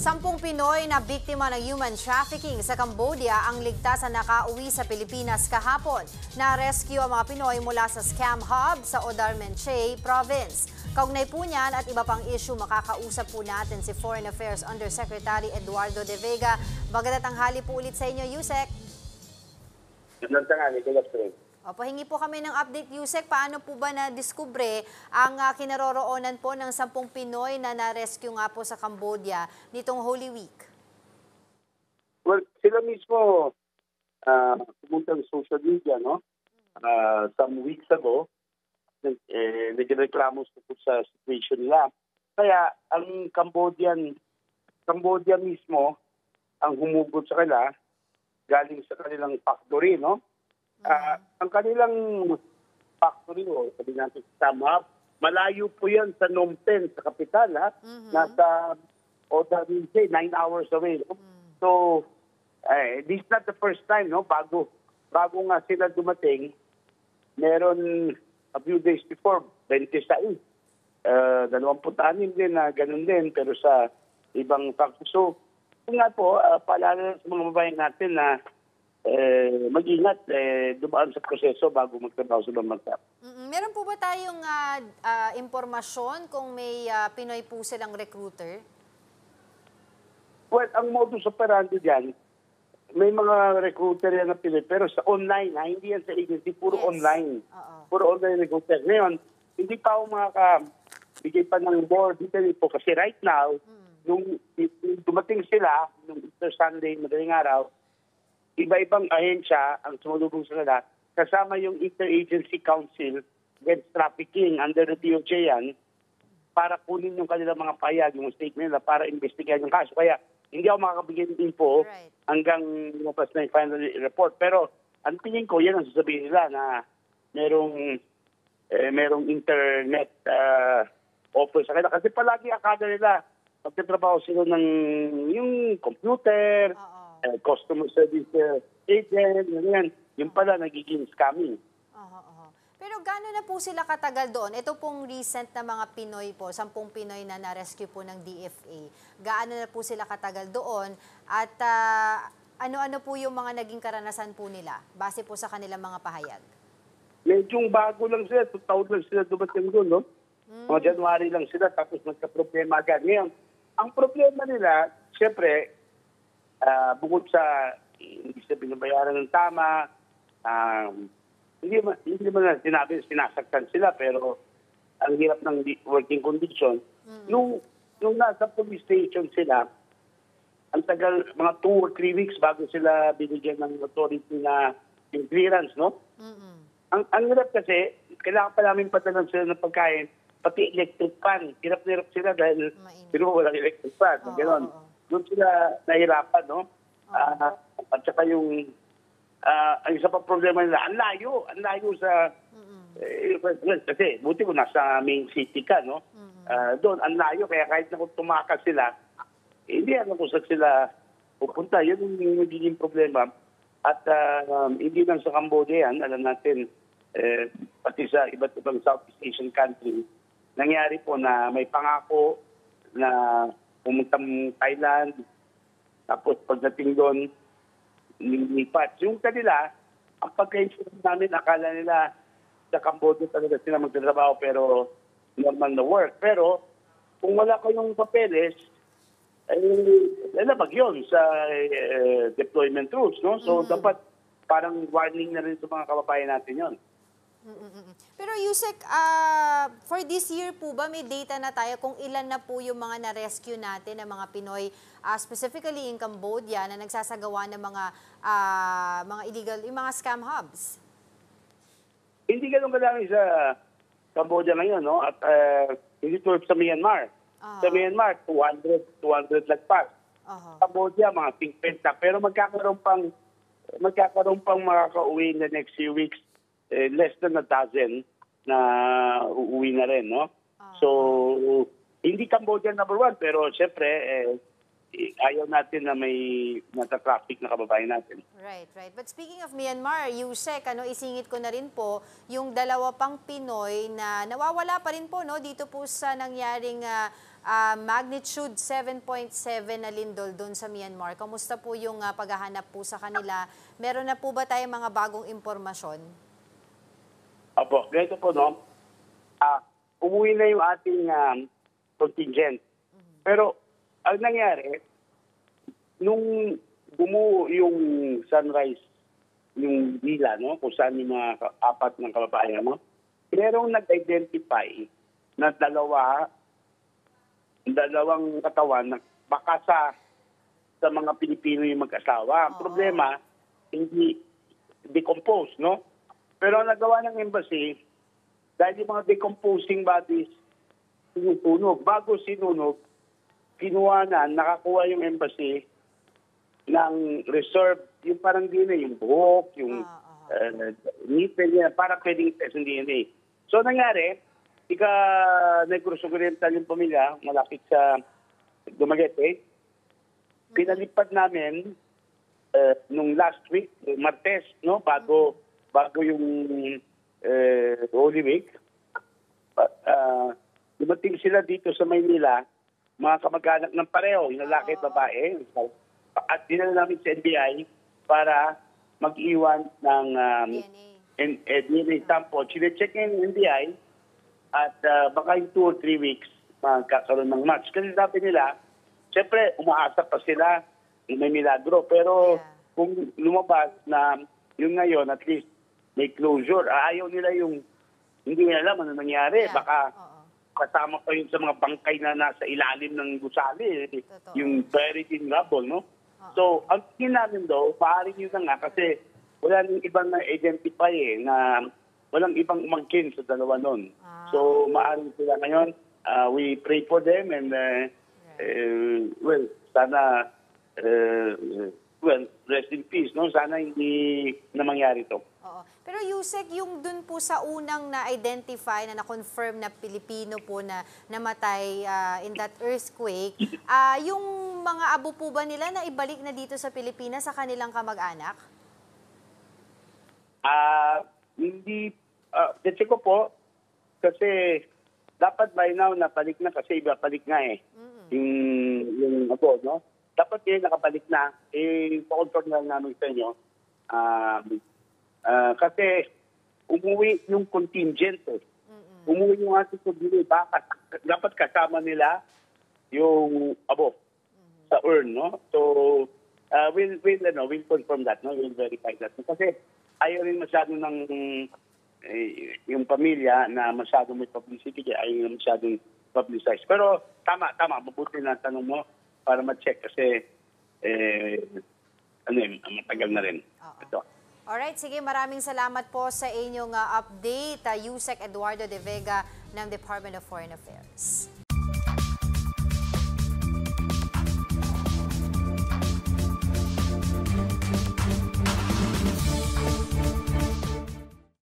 10 Pinoy na biktima ng human trafficking sa Cambodia ang ligtas na nakauwi sa Pilipinas kahapon. Na-rescue ang mga Pinoy mula sa scam hub sa Odarmenche Province. Kaugnay po niyan at iba pang issue, makakausap po natin si Foreign Affairs Undersecretary Eduardo De Vega. Magandang tanghali po ulit sa inyo, Yusek. Magandang tanghali, good afternoon. Pahingi po kami ng update, Yusek. Paano po ba na-discover ang kinaroroonan po ng 10 Pinoy na na-rescue nga po sa Cambodia nitong Holy Week? Well, sila mismo pumunta sa social media, no? Some weeks ago, nagreklamo sa situation nila. Kaya ang Cambodia mismo ang humugot sa kanila galing sa kanilang factory, no? Ang kanilang factory, sabi natin sa Samhab, malayo po yan sa Phnom Penh, sa kapital, ha? Nasa Odarmenche, 9 hours away. No? So, this is not the first time, no? Bago nga sila dumating, meron a few days before, 26. 26 din na ganun din, pero sa ibang factory. So, nga po, paalala sa mga babaeng natin na mag-ingat, dumaan sa proseso bago magtrabaho sa bansa. Meron po ba tayong impormasyon kung may Pinoy po silang recruiter? Well, ang modus operandi dyan, may mga recruiter yan na Pinoy, pero sa online, hindi yan sa agency, puro online. Puro online recruiter. Ngayon, hindi pa ako makakabigay pa ng more detail po kasi right now, nung dumating sila, nung Easter Sunday, madaling araw, iba-ibang ahensya ang sumulubong sa kanila, kasama yung Interagency Council Against Trafficking under the DOJ yan, para kunin yung kanilang mga payag, yung statement nila, para investigahan yung kaso. Kaya hindi ako makakabigay ng info hanggang lumabas na yung final report. Pero ang tingin ko, yan ang sasabihin nila na merong internet offer sa kanila. Kasi palagi akala nila, magtatrabaho sila ng yung computer, customer service agent, yan. Yung pala nagiging scamming. Pero gaano na po sila katagal doon? Ito pong recent na mga Pinoy po, 10 Pinoy na na-rescue po ng DFA. Gaano na po sila katagal doon? At ano-ano po yung mga naging karanasan po nila base po sa kanilang mga pahayag? Medyo bago lang sila, 2000 lang sila dumating doon, no? Mga January lang sila, tapos magka-problema agad. Ngayon, ang problema nila, siyempre, bukod sa hindi sila binabayaran ng tama, hindi man na sinasaktan sila, pero ang hirap ng working condition. Nung nasa police station sila, ang tagal, mga 2 or 3 weeks bago sila binigyan ng authority na yung clearance, no? Ang hirap kasi, kailangan pa namin patalan sila ng pagkain, pati electric fan. Hirap na hirap sila dahil walang electric fan. Ganon. Doon sila nahirapan, no? At saka yung ang isa pa problema nila, ang layo sa kasi buti ko nasa main city ka, no? Doon ang layo, kaya kahit na kung tumakas sila, hindi alam kung saan sila pupunta. Yun yung nagiging problema. At hindi lang sa Cambodia yan, alam natin, pati sa iba't ibang Southeast Asian country, nangyari po na may pangako na pumuntang Thailand, tapos pagdating doon, nilipat. Yung kanila, ang pagka-insurance namin, akala nila sa Cambodia talaga sila magtatrabaho pero normal na work. Pero kung wala kayong papeles, lalabag yun sa deployment rules, no? So dapat parang warning na rin sa mga kababayan natin yun. Pero Yusek, for this year po ba may data na tayo kung ilan na po yung mga na-rescue natin ng mga Pinoy, specifically in Cambodia, na nagsasagawa ng mga illegal, yung mga scam hubs? Hindi ganun kadami sa Cambodia ngayon, no? At hindi tulad sa Myanmar. Sa Myanmar, 200 lagpas. Cambodia, mga 50. Pero magkakaroon pang makakauwi in the next few weeks. Less than a dozen na uuwi na rin, no? So, hindi Cambodia number 1, pero siyempre, ayaw natin na may nata-traffic na kababayan natin. Right, right. But speaking of Myanmar, Yusek, isingit ko na rin po yung dalawa pang Pinoy na nawawala pa rin po dito po sa nangyaring magnitude 7.7 na lindol doon sa Myanmar. Kamusta po yung paghahanap po sa kanila? Meron na po ba tayong mga bagong impormasyon? Opo, ganito po, umuwi na yung ating contingent. Pero ang nangyari, nung bumuo yung sunrise, yung villa, kung saan yung mga apat ng kababayan, merong nag-identify na dalawang katawan na baka sa mga Pilipino yung mag-asawa. Ang problema, hindi decomposed, Pero ang nagawa ng embassy, dahil yung mga decomposing bodies, sinutunog. Bago sinunog, kinuha nakakuha yung embassy ng reserve, yung parang DNA, yung buhok, yung ngipin niya, para pwedeng test ng DNA. So nangyari, Negros Oriental yung pamilya, malapit sa Dumaguete, pinalipad namin nung last week, Martes, bago yung Holy Week. Dumating sila dito sa Maynila, mga kamag-anak ng pareho, yung lalaki at babae. At dinala namin sa NBI para mag-iwan ng DNA sample. Sine-check niya yung NBI at baka in 2 or 3 weeks magkakaroon ng match. Kasi sabi nila, siyempre umaasa pa sila may milagro. Pero kung lumabas na yung ngayon, at least may closure. Ayaw nila yung hindi nila alam ano nangyari. Baka kasama pa yun sa mga bangkay na nasa ilalim ng gusali, yung buried in rubble, So, ang tingin namin daw, paharing yun na nga kasi wala nang ibang na-identify na walang ibang umangkin sa dalawa nun. So, maaaring sila ngayon, we pray for them and, sana, rest in peace, Sana hindi na mangyari to. Oo. Pero Yusek, yung dun po sa unang na-identify, na-confirm na Pilipino po na namatay in that earthquake, yung mga abo po ba nila na ibalik na dito sa Pilipinas sa kanilang kamag-anak? Hindi, kasi ko po, kasi dapat by now napalik na kasi iba palik nga yung abo, Dapat nakabalik na, pa-confirm na namin sa inyo. Kasi umuwi yung contingent. Umuwi yung ating pagdili. Dapat kasama nila yung abo sa urn, So, we'll confirm that, We'll verify that. Kasi ayaw rin masyado ng yung pamilya na masyado may publicity, ayaw rin masyadong publicized. Pero tama, mabuti na tanong mo para ma-check kasi matagal na rin. Ito. Alright, sige, maraming salamat po sa inyong update, Yusek Eduardo de Vega ng Department of Foreign Affairs.